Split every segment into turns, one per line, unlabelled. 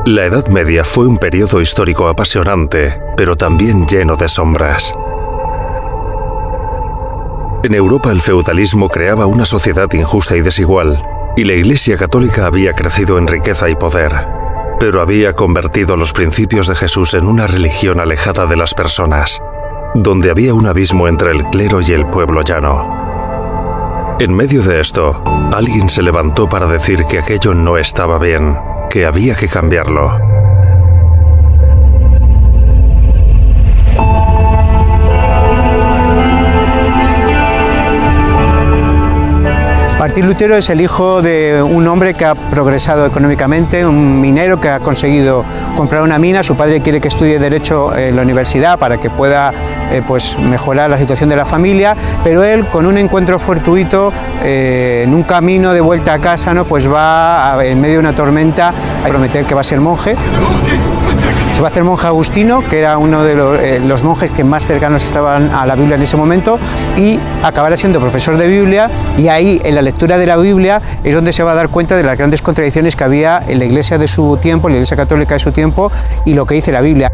La Edad Media fue un periodo histórico apasionante, pero también lleno de sombras. En Europa el feudalismo creaba una sociedad injusta y desigual, y la Iglesia Católica había crecido en riqueza y poder, pero había convertido los principios de Jesús en una religión alejada de las personas, donde había un abismo entre el clero y el pueblo llano. En medio de esto, alguien se levantó para decir que aquello no estaba bien, que había que cambiarlo.
Martín Lutero es el hijo de un hombre que ha progresado económicamente, un minero que ha conseguido comprar una mina. Su padre quiere que estudie Derecho en la universidad para que pueda mejorar la situación de la familia, pero él, con un encuentro fortuito en un camino de vuelta a casa, va en medio de una tormenta a prometer que va a ser monje. Se va a hacer monje agustino, que era uno de los monjes que más cercanos estaban a la Biblia en ese momento, y acabará siendo profesor de Biblia, y ahí, en la lectura de la Biblia, es donde se va a dar cuenta de las grandes contradicciones que había en la Iglesia de su tiempo, en la Iglesia Católica de su tiempo, y lo que dice la Biblia.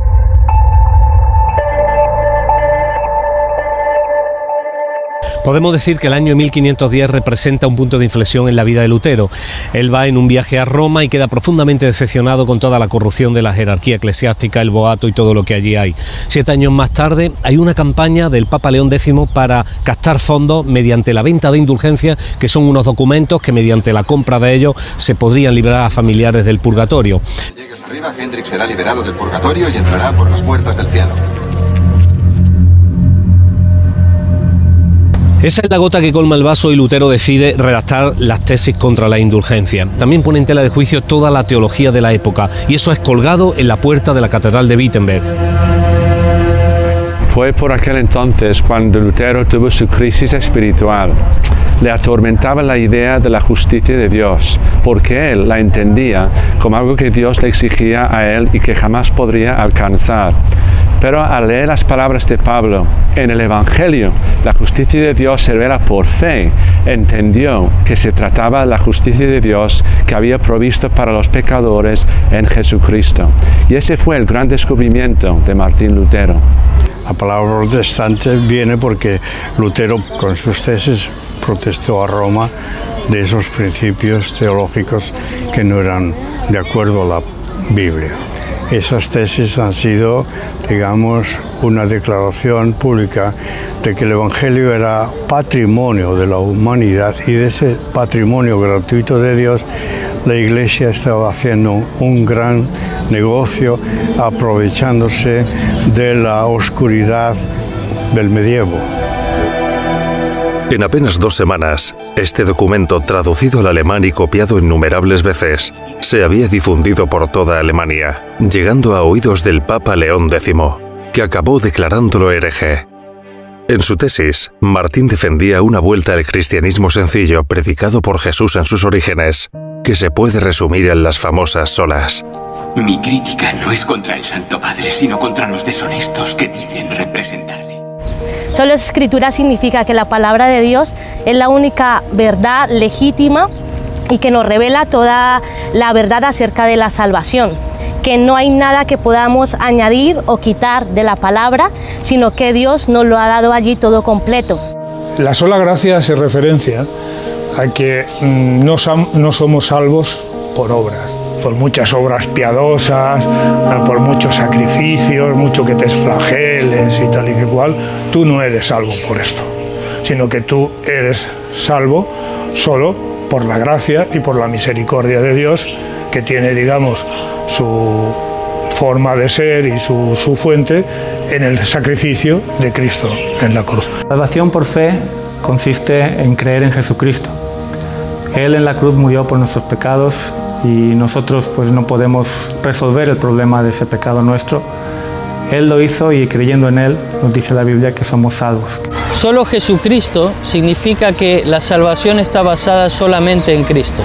Podemos decir que el año 1510 representa un punto de inflexión en la vida de Lutero. Él va en un viaje a Roma y queda profundamente decepcionado con toda la corrupción de la jerarquía eclesiástica, el boato y todo lo que allí hay. 7 años más tarde hay una campaña del Papa León X para captar fondos mediante la venta de indulgencias, que son unos documentos que mediante la compra de ellos se podrían liberar a familiares del purgatorio.
Si llegues arriba, Hendrik será liberado del purgatorio y entrará por las puertas del cielo.
Esa es la gota que colma el vaso y Lutero decide redactar las tesis contra la indulgencia. También pone en tela de juicio toda la teología de la época, y eso es colgado en la puerta de la Catedral de Wittenberg.
Fue por aquel entonces cuando Lutero tuvo su crisis espiritual. Le atormentaba la idea de la justicia de Dios, porque él la entendía como algo que Dios le exigía a él y que jamás podría alcanzar. Pero al leer las palabras de Pablo en el Evangelio, la justicia de Dios se revela por fe, entendió que se trataba de la justicia de Dios que había provisto para los pecadores en Jesucristo. Y ese fue el gran descubrimiento de Martín Lutero.
La palabra protestante viene porque Lutero, con sus tesis, protestó a Roma de esos principios teológicos que no eran de acuerdo a la Biblia. Esas tesis han sido, digamos, una declaración pública de que el Evangelio era patrimonio de la humanidad, y de ese patrimonio gratuito de Dios la Iglesia estaba haciendo un gran negocio, aprovechándose de la oscuridad del medievo.
En apenas 2 semanas, este documento, traducido al alemán y copiado innumerables veces, se había difundido por toda Alemania, llegando a oídos del Papa León X, que acabó declarándolo hereje. En su tesis, Martín defendía una vuelta al cristianismo sencillo predicado por Jesús en sus orígenes, que se puede resumir en las famosas solas.
Mi crítica no es contra el Santo Padre, sino contra los deshonestos que dicen representarle.
Sola Escritura significa que la palabra de Dios es la única verdad legítima y que nos revela toda la verdad acerca de la salvación, que no hay nada que podamos añadir o quitar de la palabra, sino que Dios nos lo ha dado allí todo completo.
La sola gracia hace referencia a que no somos salvos por obras, por muchas obras piadosas, por muchos sacrificios, mucho que te flageles y tal y que cual. Tú no eres salvo por esto, sino que tú eres salvo solo por la gracia y por la misericordia de Dios, que tiene, digamos, su forma de ser y su fuente en el sacrificio de Cristo en la cruz.
La salvación por fe consiste en creer en Jesucristo. Él en la cruz murió por nuestros pecados y nosotros pues no podemos resolver el problema de ese pecado nuestro. Él lo hizo y creyendo en Él nos dice la Biblia que somos salvos.
Solo Jesucristo significa que la salvación está basada solamente en Cristo.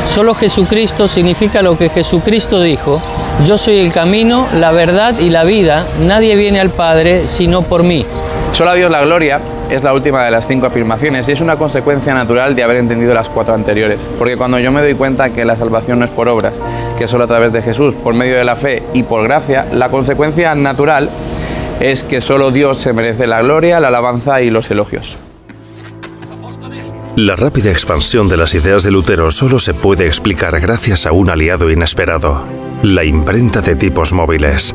Solo Jesucristo significa lo que Jesucristo dijo: yo soy el camino, la verdad y la vida, nadie viene al Padre sino por mí.
Solo a Dios la gloria, es la última de las 5 afirmaciones y es una consecuencia natural de haber entendido las 4 anteriores. Porque cuando yo me doy cuenta que la salvación no es por obras, que es solo a través de Jesús, por medio de la fe y por gracia, la consecuencia natural es que solo Dios se merece la gloria, la alabanza y los elogios.
La rápida expansión de las ideas de Lutero solo se puede explicar gracias a un aliado inesperado: la imprenta de tipos móviles.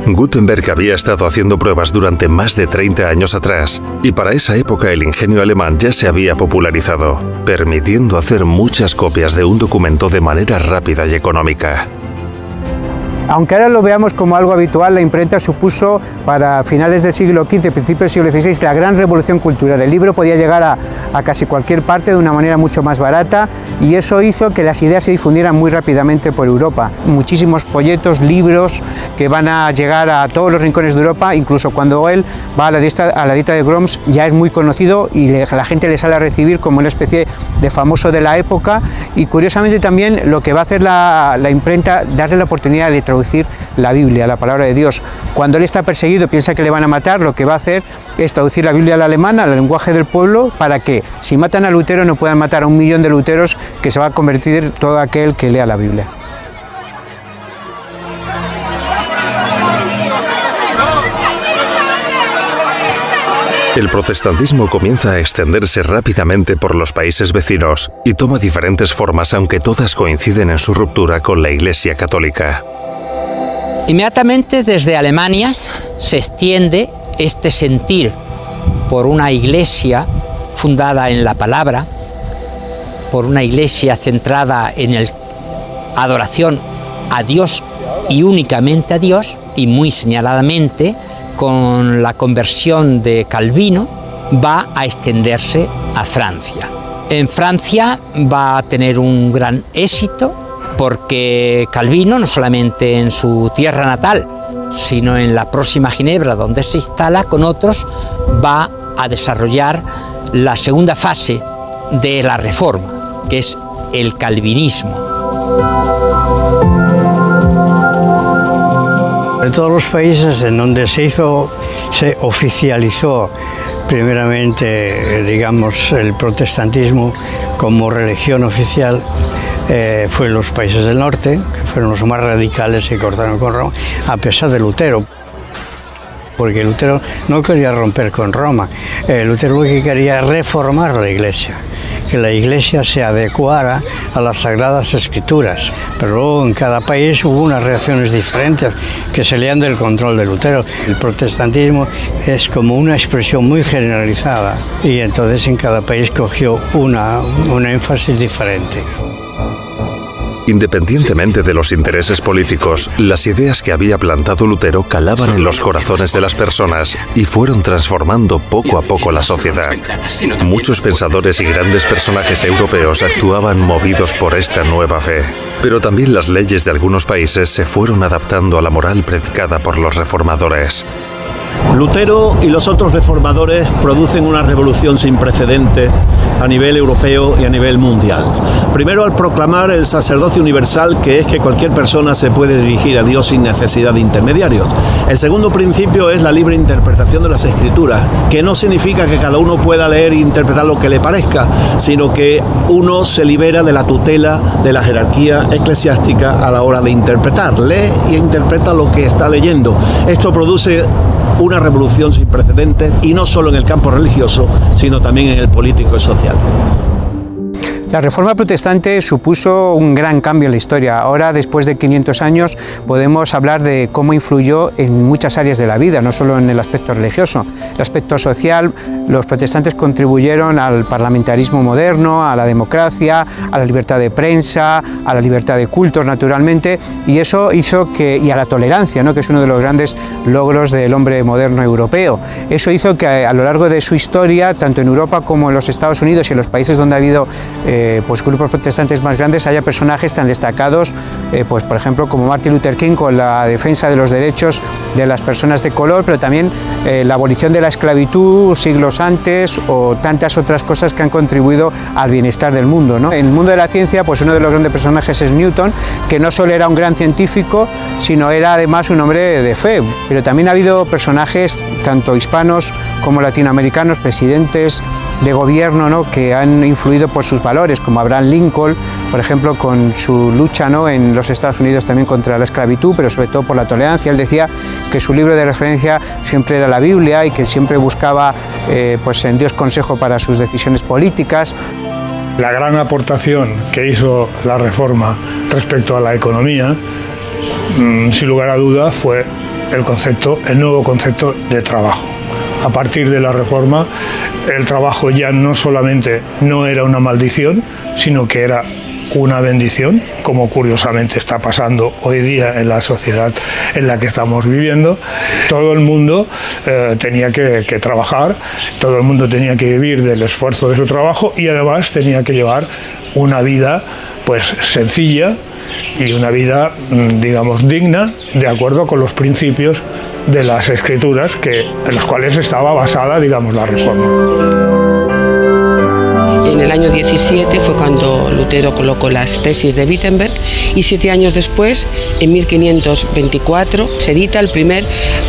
Gutenberg había estado haciendo pruebas durante más de 30 años atrás, y para esa época el ingenio alemán ya se había popularizado, permitiendo hacer muchas copias de un documento de manera rápida y económica.
Aunque ahora lo veamos como algo habitual, la imprenta supuso para finales del siglo XV, principios del siglo XVI, la gran revolución cultural. El libro podía llegar a casi cualquier parte de una manera mucho más barata, y eso hizo que las ideas se difundieran muy rápidamente por Europa. Muchísimos folletos, libros que van a llegar a todos los rincones de Europa. Incluso cuando él va a la dieta de Worms ya es muy conocido y la gente le sale a recibir como una especie de famoso de la época. Y curiosamente también lo que va a hacer la imprenta, darle la oportunidad de traducir la Biblia, la palabra de Dios. Cuando él está perseguido, piensa que le van a matar, lo que va a hacer es traducir la Biblia al alemán, al lenguaje del pueblo, para que si matan a Lutero no puedan matar a 1 millón de luteros, que se va a convertir todo aquel que lea la Biblia.
El protestantismo comienza a extenderse rápidamente por los países vecinos y toma diferentes formas, aunque todas coinciden en su ruptura con la Iglesia católica.
Inmediatamente desde Alemania se extiende este sentir por una iglesia fundada en la palabra, por una iglesia centrada en la adoración a Dios y únicamente a Dios, y muy señaladamente con la conversión de Calvino va a extenderse a Francia. En Francia va a tener un gran éxito porque Calvino, no solamente en su tierra natal, sino en la próxima Ginebra, donde se instala con otros, va a desarrollar la segunda fase de la Reforma, que es el calvinismo.
De todos los países en donde se oficializó primeramente, digamos, el protestantismo como religión oficial, fue en los países del norte, que fueron los más radicales que cortaron con Roma, a pesar de Lutero. Porque Lutero no quería romper con Roma, Lutero lo que quería era reformar la Iglesia, que la Iglesia se adecuara a las Sagradas Escrituras. Pero luego en cada país hubo unas reacciones diferentes que salían del control de Lutero. El protestantismo es como una expresión muy generalizada y entonces en cada país cogió un énfasis diferente.
Independientemente de los intereses políticos, las ideas que había plantado Lutero calaban en los corazones de las personas y fueron transformando poco a poco la sociedad. Muchos pensadores y grandes personajes europeos actuaban movidos por esta nueva fe. Pero también las leyes de algunos países se fueron adaptando a la moral predicada por los reformadores.
Lutero y los otros reformadores producen una revolución sin precedentes a nivel europeo y a nivel mundial. Primero, al proclamar el sacerdocio universal, que es que cualquier persona se puede dirigir a Dios sin necesidad de intermediarios. El segundo principio es la libre interpretación de las Escrituras, que no significa que cada uno pueda leer e interpretar lo que le parezca, sino que uno se libera de la tutela de la jerarquía eclesiástica a la hora de interpretar. Lee y interpreta lo que está leyendo. Esto produce una revolución sin precedentes, y no solo en el campo religioso, sino también en el político y social.
La Reforma protestante supuso un gran cambio en la historia. Ahora, después de 500 años, podemos hablar de cómo influyó en muchas áreas de la vida, no solo en el aspecto religioso. El aspecto social, los protestantes contribuyeron al parlamentarismo moderno, a la democracia, a la libertad de prensa, a la libertad de cultos, naturalmente, y eso hizo que, y a la tolerancia, ¿no?, que es uno de los grandes logros del hombre moderno europeo. Eso hizo que a lo largo de su historia, tanto en Europa como en los Estados Unidos y en los países donde ha habido pues grupos protestantes más grandes haya personajes tan destacados, pues por ejemplo como Martin Luther King con la defensa de los derechos de las personas de color, pero también la abolición de la esclavitud siglos antes, o tantas otras cosas que han contribuido al bienestar del mundo, ¿no? En el mundo de la ciencia, pues uno de los grandes personajes es Newton, que no solo era un gran científico, sino era además un hombre de fe. Pero también ha habido personajes tanto hispanos como latinoamericanos, presidentes de gobierno, ¿no?, que han influido por sus valores, como Abraham Lincoln, por ejemplo, con su lucha, ¿no?, en los Estados Unidos también contra la esclavitud, pero sobre todo por la tolerancia. Él decía que su libro de referencia siempre era la Biblia y que siempre buscaba pues en Dios consejo para sus decisiones políticas.
La gran aportación que hizo la Reforma respecto a la economía, sin lugar a duda, fue el nuevo concepto de trabajo. A partir de la Reforma, el trabajo ya no solamente no era una maldición, sino que era una bendición, como curiosamente está pasando hoy día en la sociedad en la que estamos viviendo. Todo el mundo tenía que trabajar, todo el mundo tenía que vivir del esfuerzo de su trabajo y además tenía que llevar una vida pues sencilla y una vida, digamos, digna, de acuerdo con los principios de las escrituras en los cuales estaba basada, digamos, la Reforma.
En el año 17 fue cuando Lutero colocó las tesis de Wittenberg y 7 años después, en 1524, se edita el primer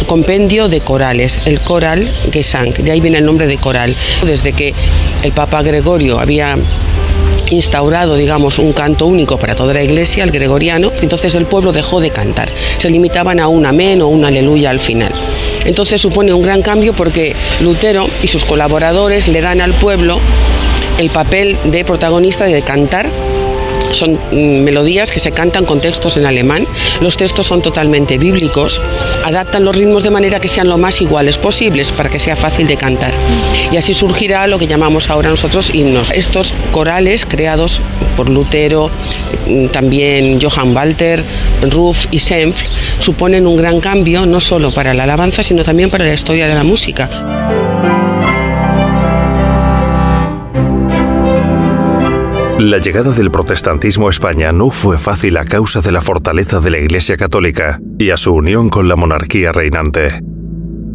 compendio de corales, el Choralgesang, de ahí viene el nombre de coral. Desde que el Papa Gregorio había instaurado, digamos, un canto único para toda la Iglesia, el gregoriano, entonces el pueblo dejó de cantar, se limitaban a un amén o un aleluya al final. Entonces supone un gran cambio porque Lutero y sus colaboradores le dan al pueblo el papel de protagonista, de cantar. Son melodías que se cantan con textos en alemán. Los textos son totalmente bíblicos, adaptan los ritmos de manera que sean lo más iguales posibles para que sea fácil de cantar. Y así surgirá lo que llamamos ahora nosotros himnos. Estos corales creados por Lutero, también Johann Walter, Ruf y Senfl, suponen un gran cambio no solo para la alabanza, sino también para la historia de la música.
La llegada del protestantismo a España no fue fácil a causa de la fortaleza de la Iglesia Católica y a su unión con la monarquía reinante.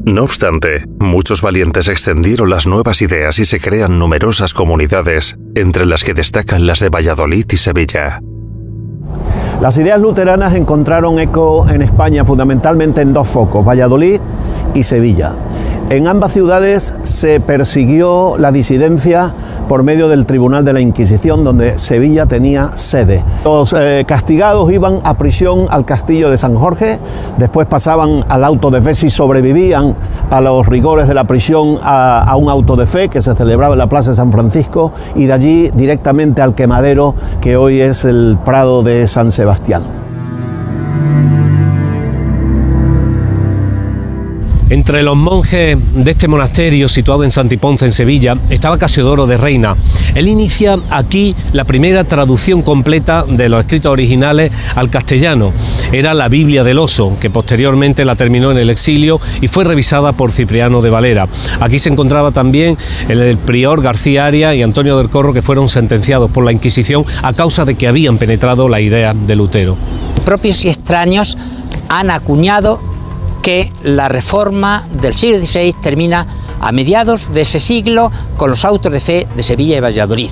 No obstante, muchos valientes extendieron las nuevas ideas y se crean numerosas comunidades, entre las que destacan las de Valladolid y Sevilla.
Las ideas luteranas encontraron eco en España fundamentalmente en dos focos, Valladolid y Sevilla. En ambas ciudades se persiguió la disidencia por medio del Tribunal de la Inquisición, donde Sevilla tenía sede. Los castigados iban a prisión al castillo de San Jorge, después pasaban al auto de fe si sobrevivían a los rigores de la prisión a un auto de fe que se celebraba en la Plaza de San Francisco y de allí directamente al quemadero que hoy es el Prado de San Sebastián.
Entre los monjes de este monasterio situado en Santiponce, en Sevilla, estaba Casiodoro de Reina. Él inicia aquí la primera traducción completa de los escritos originales al castellano. Era la Biblia del Oso, que posteriormente la terminó en el exilio y fue revisada por Cipriano de Valera. Aquí se encontraba también el prior García Arias y Antonio del Corro, que fueron sentenciados por la Inquisición a causa de que habían penetrado la idea de Lutero.
Propios y extraños han acuñado que la reforma del siglo XVI termina a mediados de ese siglo con los autos de fe de Sevilla y Valladolid.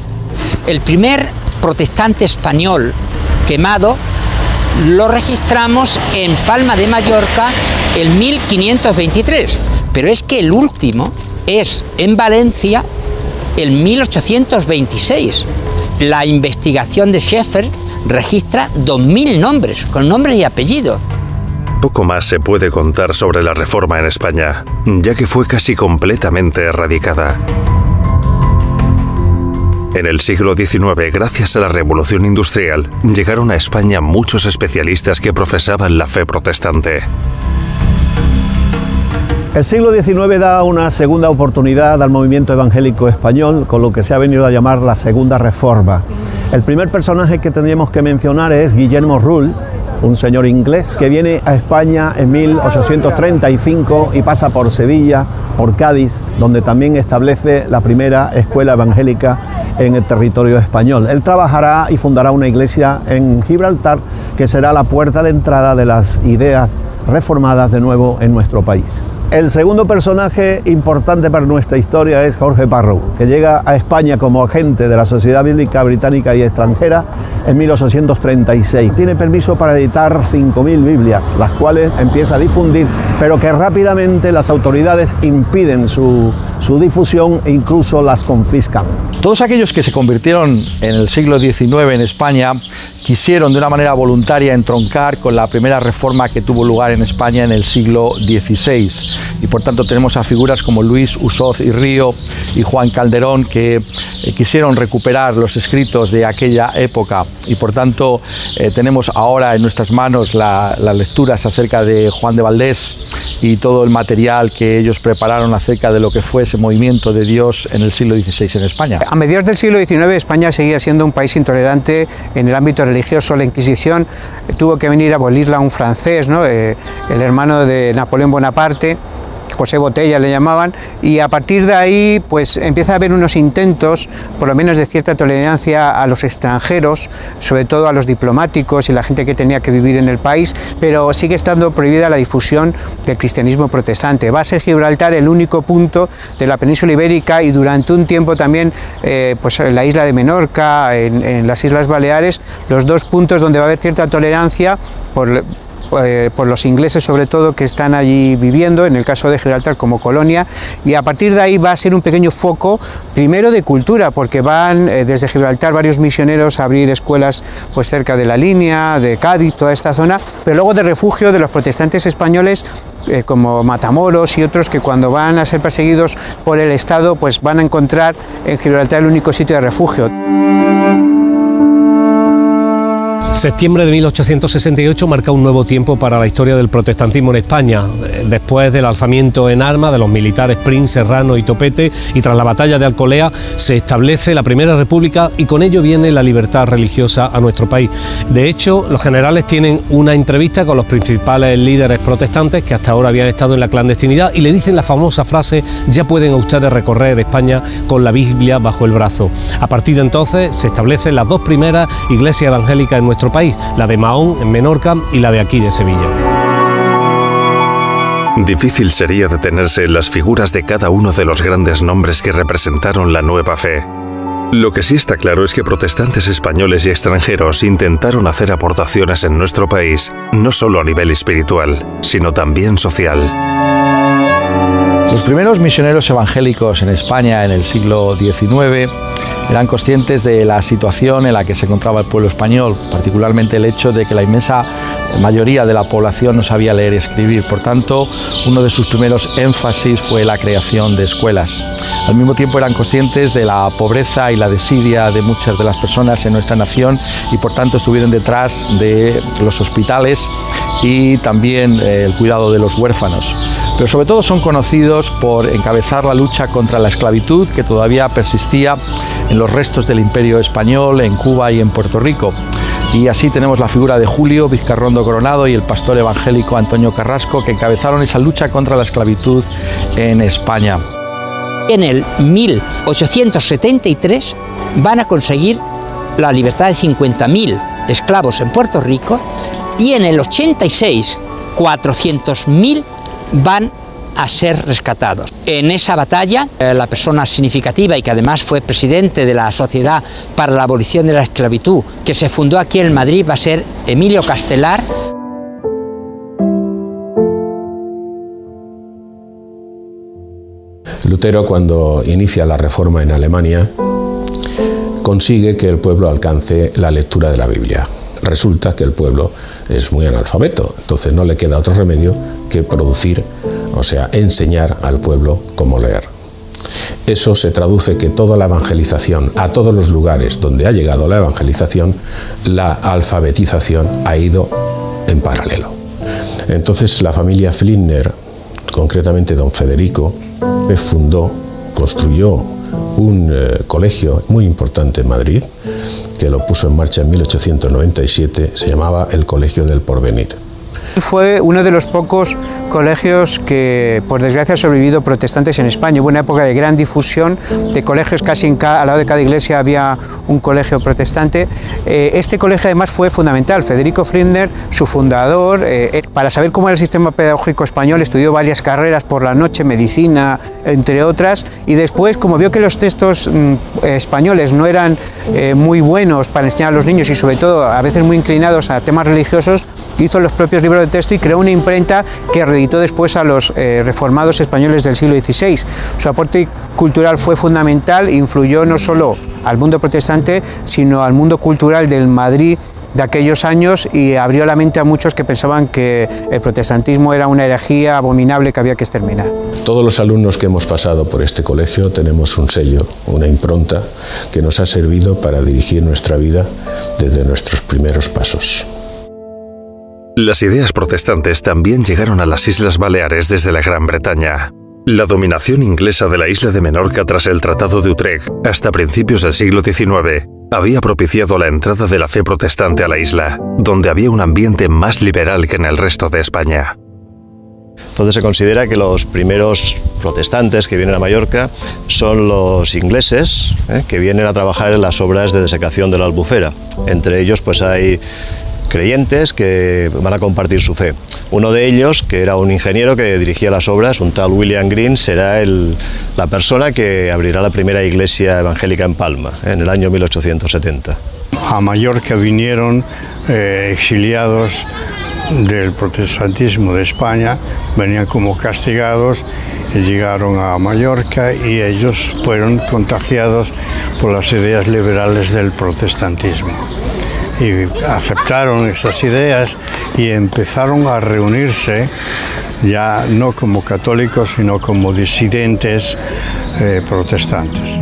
El primer protestante español quemado lo registramos en Palma de Mallorca en 1523, pero es que el último es en Valencia en 1826. La investigación de Schaeffer registra 2000 nombres, con nombres y apellidos.
Poco más se puede contar sobre la Reforma en España, ya que fue casi completamente erradicada. En el siglo XIX, gracias a la Revolución Industrial, llegaron a España muchos especialistas que profesaban la fe protestante.
El siglo XIX da una segunda oportunidad al movimiento evangélico español, con lo que se ha venido a llamar la Segunda Reforma. El primer personaje que tendríamos que mencionar es Guillermo Rull, un señor inglés que viene a España en 1835 y pasa por Sevilla, por Cádiz, donde también establece la primera escuela evangélica en el territorio español. Él trabajará y fundará una iglesia en Gibraltar que será la puerta de entrada de las ideas reformadas de nuevo en nuestro país. El segundo personaje importante para nuestra historia es Jorge Parrow, que llega a España como agente de la Sociedad Bíblica Británica y Extranjera en 1836. Tiene permiso para editar 5.000 Biblias, las cuales empieza a difundir, pero que rápidamente las autoridades impiden su difusión e incluso las confiscan.
Todos aquellos que se convirtieron en el siglo XIX en España quisieron de una manera voluntaria entroncar con la primera reforma que tuvo lugar en España en el siglo XVI. Y por tanto tenemos a figuras como Luis Usoz y Río y Juan Calderón que quisieron recuperar los escritos de aquella época. Y por tanto tenemos ahora en nuestras manos las lecturas acerca de Juan de Valdés y todo el material que ellos prepararon acerca de lo que fue ese movimiento de Dios en el siglo XVI en España.
A mediados del siglo XIX España seguía siendo un país intolerante en el ámbito religioso. La Inquisición tuvo que venir a abolirla un francés, ¿no? El hermano de Napoleón Bonaparte, José Botella le llamaban, y a partir de ahí pues empieza a haber unos intentos, por lo menos de cierta tolerancia a los extranjeros, sobre todo a los diplomáticos y la gente que tenía que vivir en el país, pero sigue estando prohibida la difusión del cristianismo protestante. Va a ser Gibraltar el único punto de la península ibérica y durante un tiempo también pues en la isla de Menorca, en las Islas Baleares, los dos puntos donde va a haber cierta tolerancia por los ingleses sobre todo que están allí viviendo, en el caso de Gibraltar como colonia, y a partir de ahí va a ser un pequeño foco primero de cultura, porque van desde Gibraltar varios misioneros a abrir escuelas pues cerca de la Línea, de Cádiz, toda esta zona, pero luego de refugio de los protestantes españoles como Matamoros y otros que cuando van a ser perseguidos por el Estado pues van a encontrar en Gibraltar el único sitio de refugio.
Septiembre de 1868 marca un nuevo tiempo para la historia del protestantismo en España. Después del alzamiento en armas de los militares Prince, Serrano y Topete y tras la batalla de Alcolea se establece la Primera República y con ello viene la libertad religiosa a nuestro país. De hecho, los generales tienen una entrevista con los principales líderes protestantes que hasta ahora habían estado en la clandestinidad y le dicen la famosa frase: ya pueden ustedes recorrer España con la Biblia bajo el brazo. A partir de entonces se establecen las dos primeras iglesias evangélicas en nuestro país, la de Mahón en Menorca y la de aquí de Sevilla.
Difícil sería detenerse en las figuras de cada uno de los grandes nombres que representaron la nueva fe. Lo que sí está claro es que protestantes españoles y extranjeros intentaron hacer aportaciones en nuestro país, no solo a nivel espiritual, sino también social.
Los primeros misioneros evangélicos en España en el siglo XIX eran conscientes de la situación en la que se encontraba el pueblo español, particularmente el hecho de que la inmensa mayoría de la población no sabía leer y escribir. Por tanto, uno de sus primeros énfasis fue la creación de escuelas. Al mismo tiempo eran conscientes de la pobreza y la desidia de muchas de las personas en nuestra nación y por tanto estuvieron detrás de los hospitales y también el cuidado de los huérfanos. Pero sobre todo son conocidos por encabezar la lucha contra la esclavitud que todavía persistía en los restos del Imperio Español, en Cuba y en Puerto Rico. Y así tenemos la figura de Julio Vizcarrondo Coronado y el pastor evangélico Antonio Carrasco, que encabezaron esa lucha contra la esclavitud en España.
En el 1873 van a conseguir la libertad de 50.000 esclavos en Puerto Rico y en el 86 400.000 van a ser rescatados. En esa batalla, la persona significativa y que además fue presidente de la Sociedad para la Abolición de la Esclavitud, que se fundó aquí en Madrid, va a ser Emilio Castelar.
Lutero, cuando inicia la reforma en Alemania, consigue que el pueblo alcance la lectura de la Biblia. Resulta que el pueblo es muy analfabeto, entonces no le queda otro remedio que producir, o sea, enseñar al pueblo cómo leer. Eso se traduce que toda la evangelización, a todos los lugares donde ha llegado la evangelización, la alfabetización ha ido en paralelo. Entonces la familia Flinders, concretamente don Federico, fundó, construyó un colegio muy importante en Madrid, que lo puso en marcha en 1897, se llamaba el Colegio del Porvenir.
Fue uno de los pocos colegios que, por desgracia, han sobrevivido protestantes en España. Hubo una época de gran difusión de colegios, casi al lado de cada iglesia había un colegio protestante. Este colegio además fue fundamental. Federico Flinders, su fundador, para saber cómo era el sistema pedagógico español, estudió varias carreras por la noche, medicina, entre otras, y después, como vio que los textos españoles no eran muy buenos para enseñar a los niños y sobre todo a veces muy inclinados a temas religiosos, hizo los propios libros de texto y creó una imprenta que reeditó después a los reformados españoles del siglo XVI. Su aporte cultural fue fundamental, influyó no solo al mundo protestante, sino al mundo cultural del Madrid de aquellos años y abrió la mente a muchos que pensaban que el protestantismo era una herejía abominable que había que exterminar.
Todos los alumnos que hemos pasado por este colegio tenemos un sello, una impronta que nos ha servido para dirigir nuestra vida desde nuestros primeros pasos.
Las ideas protestantes también llegaron a las Islas Baleares desde la Gran Bretaña. La dominación inglesa de la isla de Menorca tras el Tratado de Utrecht hasta principios del siglo XIX había propiciado la entrada de la fe protestante a la isla, donde había un ambiente más liberal que en el resto de España.
Entonces se considera que los primeros protestantes que vienen a Mallorca son los ingleses, que vienen a trabajar en las obras de desecación de la Albufera. Entre ellos pues hay creyentes que van a compartir su fe. Uno de ellos, que era un ingeniero que dirigía las obras, un tal William Green, será la persona que abrirá la primera iglesia evangélica en Palma, en el año 1870.
A Mallorca vinieron exiliados del protestantismo de España, venían como castigados, y llegaron a Mallorca y ellos fueron contagiados por las ideas liberales del protestantismo. Y aceptaron estas ideas y empezaron a reunirse ya no como católicos sino como disidentes protestantes.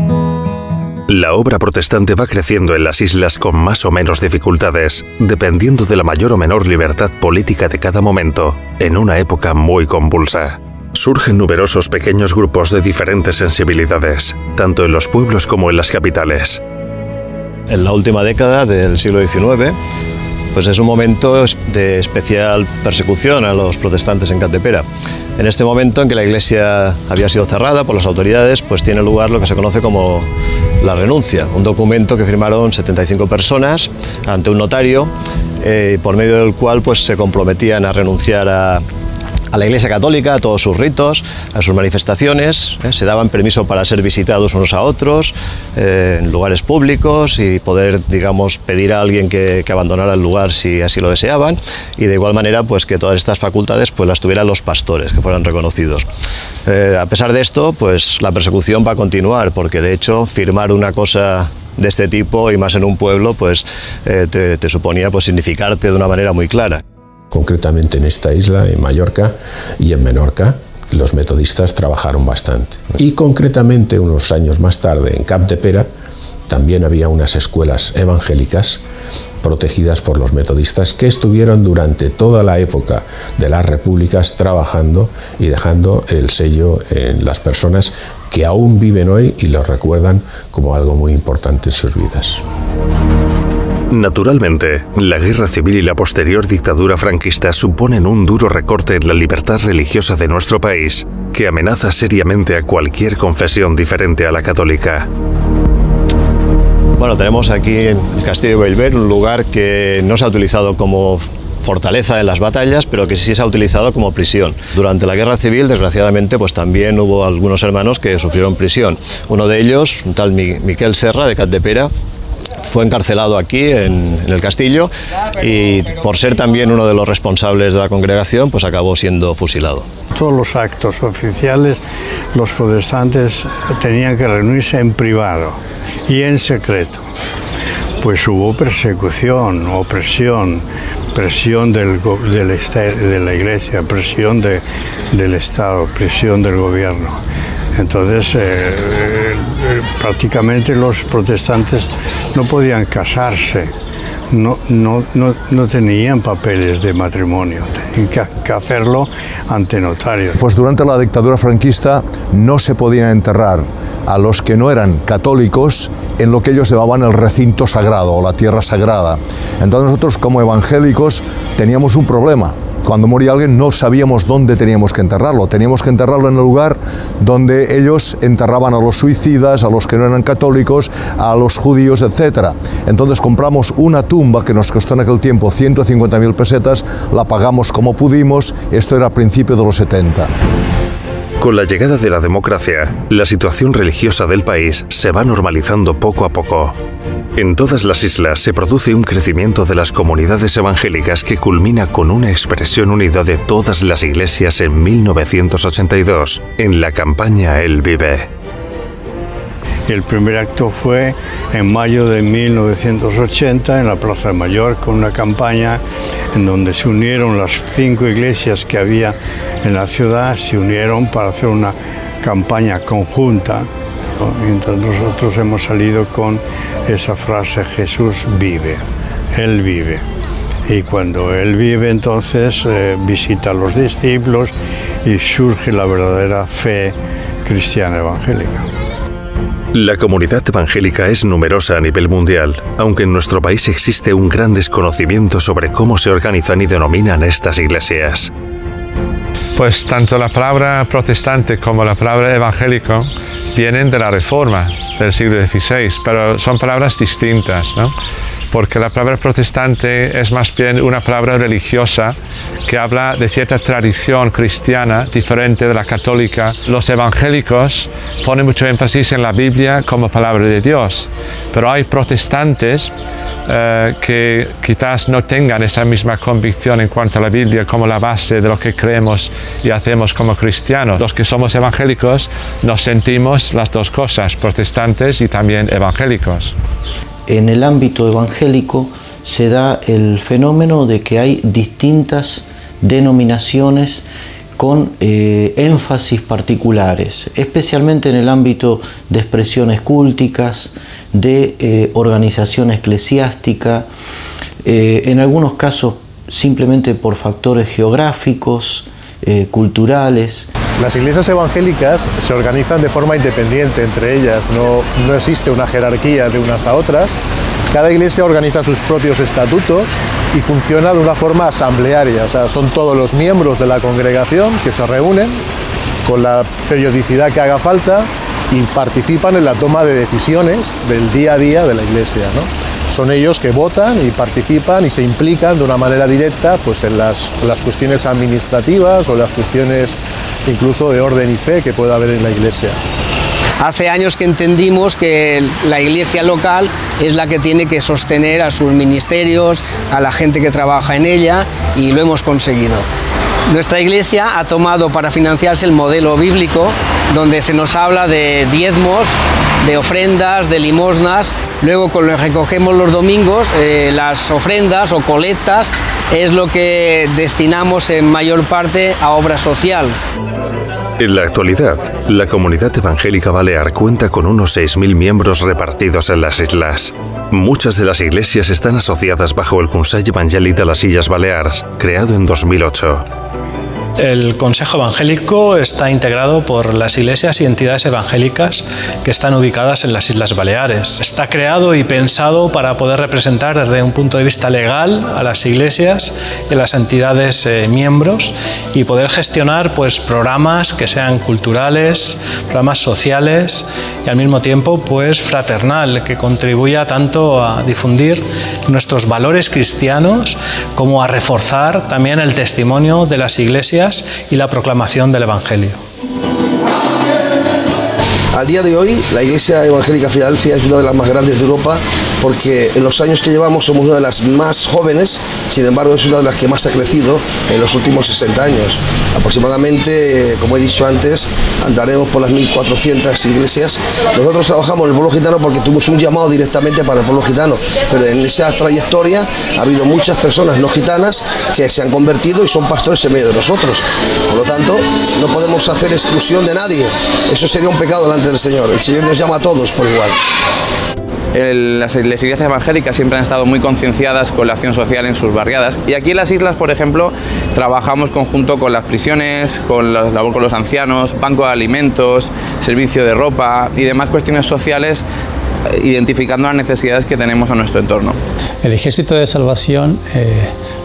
La obra protestante va creciendo en las islas con más o menos dificultades, dependiendo de la mayor o menor libertad política de cada momento, en una época muy convulsa. Surgen numerosos pequeños grupos de diferentes sensibilidades, tanto en los pueblos como en las capitales.
En la última década del siglo XIX, pues es un momento de especial persecución a los protestantes en Capdepera. En este momento en que la iglesia había sido cerrada por las autoridades, pues tiene lugar lo que se conoce como la renuncia, un documento que firmaron 75 personas ante un notario, por medio del cual pues se comprometían a renunciar a la Iglesia Católica, a todos sus ritos, a sus manifestaciones, se daban permiso para ser visitados unos a otros en lugares públicos y poder, digamos, pedir a alguien que abandonara el lugar si así lo deseaban, y de igual manera pues que todas estas facultades pues las tuvieran los pastores, que fueran reconocidos. A pesar de esto, pues la persecución va a continuar, porque de hecho firmar una cosa de este tipo y más en un pueblo pues te suponía pues significarte de una manera muy clara.
Concretamente en esta isla, en Mallorca y en Menorca, los metodistas trabajaron bastante. Y concretamente unos años más tarde en Capdepera también había unas escuelas evangélicas protegidas por los metodistas que estuvieron durante toda la época de las repúblicas trabajando y dejando el sello en las personas que aún viven hoy y los recuerdan como algo muy importante en sus vidas.
Naturalmente, la guerra civil y la posterior dictadura franquista suponen un duro recorte en la libertad religiosa de nuestro país, que amenaza seriamente a cualquier confesión diferente a la católica.
Bueno, tenemos aquí el Castillo de Bellver, un lugar que no se ha utilizado como fortaleza en las batallas, pero que sí se ha utilizado como prisión. Durante la guerra civil, desgraciadamente, pues también hubo algunos hermanos que sufrieron prisión. Uno de ellos, un tal Miquel Serra, de Capdepera, fue encarcelado aquí en el castillo y por ser también uno de los responsables de la congregación, pues acabó siendo fusilado.
Todos los actos oficiales, los protestantes tenían que reunirse en privado y en secreto. Pues hubo persecución, opresión, presión de la Iglesia, presión del Estado, presión del gobierno. Entonces, prácticamente los protestantes no podían casarse, no tenían papeles de matrimonio, tenían que hacerlo ante notarios.
Pues durante la dictadura franquista no se podían enterrar a los que no eran católicos en lo que ellos llamaban el recinto sagrado o la tierra sagrada. Entonces nosotros como evangélicos teníamos un problema. Cuando moría alguien no sabíamos dónde teníamos que enterrarlo. Teníamos que enterrarlo en el lugar donde ellos enterraban a los suicidas, a los que no eran católicos, a los judíos, etc. Entonces compramos una tumba que nos costó en aquel tiempo 150.000 pesetas, la pagamos como pudimos, esto era a principios de los 70.
Con la llegada de la democracia, la situación religiosa del país se va normalizando poco a poco. En todas las islas se produce un crecimiento de las comunidades evangélicas que culmina con una expresión unida de todas las iglesias en 1982, en la campaña Él Vive.
El primer acto fue en mayo de 1980 en la Plaza de Mallorca, con una campaña en donde se unieron las 5 iglesias que había en la ciudad, se unieron para hacer una campaña conjunta. Entonces nosotros hemos salido con esa frase: Jesús vive, Él vive. Y cuando Él vive, entonces visita a los discípulos y surge la verdadera fe cristiana evangélica.
La comunidad evangélica es numerosa a nivel mundial, aunque en nuestro país existe un gran desconocimiento sobre cómo se organizan y denominan estas iglesias.
Pues tanto la palabra protestante como la palabra evangélico vienen de la Reforma del siglo XVI, pero son palabras distintas, ¿no? Porque la palabra protestante es más bien una palabra religiosa que habla de cierta tradición cristiana diferente de la católica. Los evangélicos ponen mucho énfasis en la Biblia como palabra de Dios, pero hay protestantes que quizás no tengan esa misma convicción en cuanto a la Biblia como la base de lo que creemos y hacemos como cristianos. Los que somos evangélicos nos sentimos las dos cosas, protestantes y también evangélicos.
En el ámbito evangélico se da el fenómeno de que hay distintas denominaciones con énfasis particulares, especialmente en el ámbito de expresiones culticas, de organización eclesiástica, en algunos casos simplemente por factores geográficos, culturales.
Las iglesias evangélicas se organizan de forma independiente entre ellas, no existe una jerarquía de unas a otras. Cada iglesia organiza sus propios estatutos y funciona de una forma asamblearia, o sea, son todos los miembros de la congregación que se reúnen con la periodicidad que haga falta y participan en la toma de decisiones del día a día de la iglesia, ¿no? Son ellos que votan y participan y se implican de una manera directa pues, en las cuestiones administrativas o las cuestiones incluso de orden y fe que pueda haber en la iglesia.
Hace años que entendimos que la iglesia local es la que tiene que sostener a sus ministerios, a la gente que trabaja en ella, y lo hemos conseguido. Nuestra iglesia ha tomado para financiarse el modelo bíblico, donde se nos habla de diezmos, de ofrendas, de limosnas. Luego, con lo que recogemos los domingos, las ofrendas o colectas es lo que destinamos en mayor parte a obra social.
En la actualidad, la comunidad evangélica balear cuenta con unos 6.000 miembros repartidos en las islas. Muchas de las iglesias están asociadas bajo el Consell Evangèlic de les Illes Balears, creado en 2008.
El Consejo Evangélico está integrado por las iglesias y entidades evangélicas que están ubicadas en las Islas Baleares. Está creado y pensado para poder representar desde un punto de vista legal a las iglesias y a las entidades miembros y poder gestionar pues, programas que sean culturales, programas sociales y al mismo tiempo pues, fraternal, que contribuya tanto a difundir nuestros valores cristianos como a reforzar también el testimonio de las iglesias y la proclamación del Evangelio.
Al día de hoy, la Iglesia Evangélica Filadelfia es una de las más grandes de Europa porque en los años que llevamos somos una de las más jóvenes, sin embargo es una de las que más ha crecido en los últimos 60 años. Aproximadamente, como he dicho antes, andaremos por las 1.400 iglesias. Nosotros trabajamos en el pueblo gitano porque tuvimos un llamado directamente para el pueblo gitano, pero en esa trayectoria ha habido muchas personas no gitanas que se han convertido y son pastores en medio de nosotros. Por lo tanto, no podemos hacer exclusión de nadie. Eso sería un pecado delante del Señor. El Señor nos llama a todos por igual.
Las iglesias evangélicas siempre han estado muy concienciadas con la acción social en sus barriadas, y aquí en las islas, por ejemplo, trabajamos conjunto con las prisiones, con la labor con los ancianos, banco de alimentos, servicio de ropa y demás cuestiones sociales, identificando las necesidades que tenemos a nuestro entorno.
El Ejército de Salvación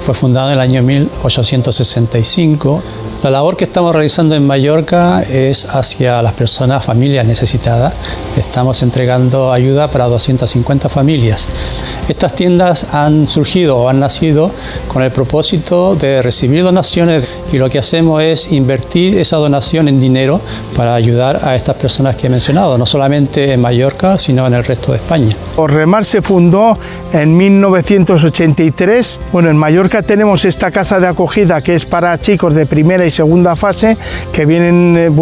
fue fundado en el año 1865. La labor que estamos realizando en Mallorca es hacia las personas, familias necesitadas. Estamos entregando ayuda para 250 familias. Estas tiendas han surgido o han nacido con el propósito de recibir donaciones, y lo que hacemos es invertir esa donación en dinero para ayudar a estas personas que he mencionado, no solamente en Mallorca, sino en el resto de España.
Remar se fundó en 1983. Bueno, en Mallorca tenemos esta casa de acogida que es para chicos de primera y segunda fase que vienen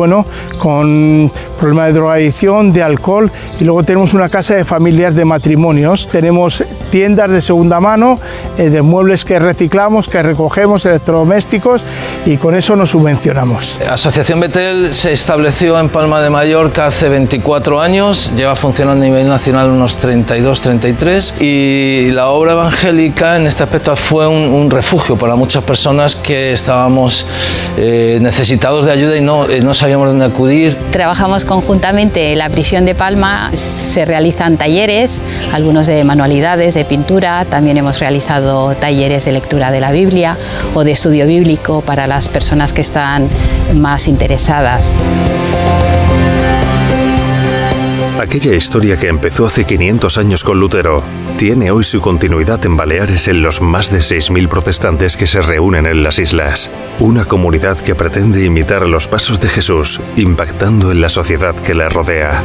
con problemas de drogadicción, de alcohol, y luego tenemos una casa de familias de matrimonios. Tenemos tiendas de segunda mano, de muebles que reciclamos, que recogemos, electrodomésticos, y con eso nos subvencionamos.
Asociación Betel se estableció en Palma de Mallorca hace 24 años, lleva funcionando a nivel nacional unos 32-33, y la obra evangélica en este aspecto fue un refugio para muchas personas que estábamos necesitados de ayuda y no sabíamos dónde acudir.
Trabajamos conjuntamente en la prisión de Palma, se realizan talleres, algunos de manualidades, de pintura, también hemos realizado talleres de lectura de la Biblia o de estudio bíblico para las personas que están más interesadas.
Aquella historia que empezó hace 500 años con Lutero tiene hoy su continuidad en Baleares en los más de 6.000 protestantes que se reúnen en las islas. Una comunidad que pretende imitar los pasos de Jesús, impactando en la sociedad que la rodea.